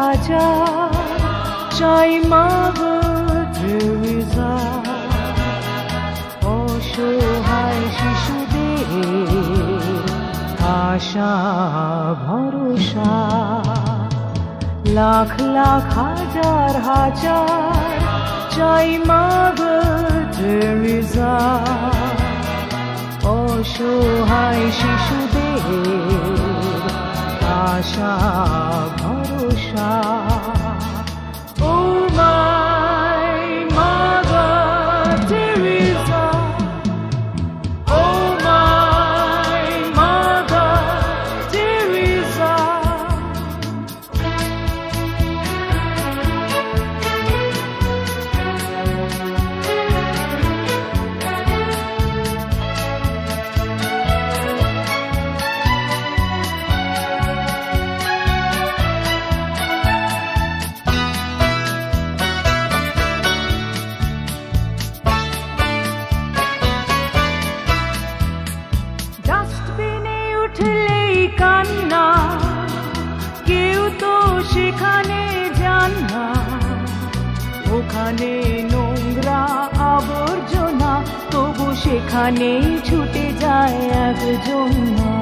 হাজার চাই মাগো টেরেসা, অসহায় শিশুদের আশা ভরসা, লাখ লাখ হাজার হাজার চাই মাগো টেরেসা, অসহায় শিশুদের আশা ভরসা। Oh my Mother Teresa, oh my Mother Teresa. ডাস্টবিনে উঠলেই কান্না, কেউ তো সেখানে যান না, ওখানে নোংরা আবর্জনা, তবু সেখানেই ছুটে যায় একজন না।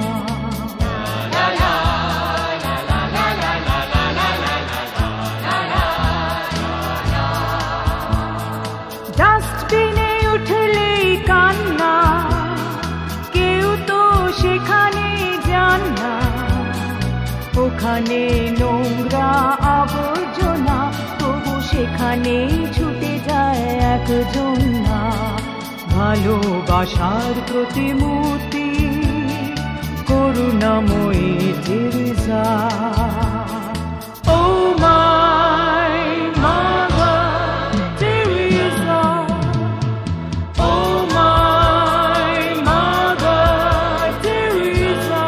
ডাস্টবিনে উঠলেই কান্না, কেউ তো সেখানে যান না, ওখানে নোংরা আবর্জনা, তবু সেখানেই ছুটে যায় একজন না। ভালোবাসার প্রতিমূর্তি করুণাময়ী Teresa, Oh my Mother Teresa, oh my Mother Teresa.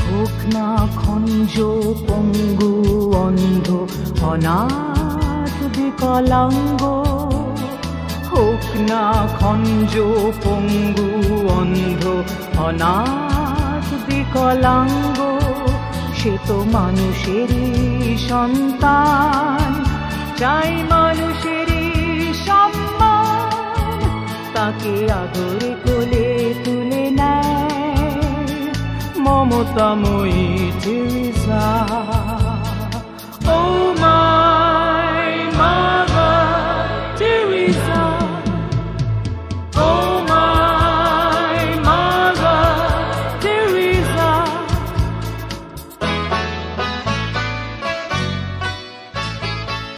হোক না খঞ্জ পঙ্গু অন্ধ অনাথ বিকলাঙ্গ, হোক না খঞ্জ পঙ্গু অন্ধ অনাথ বিকলাঙ্গ, সে তো মানুষেরই সন্তান, চাই মানুষেরই সম্মান, তাকে আদরে কোলে তুলে নেয় মমতাময়ী টেরেসা।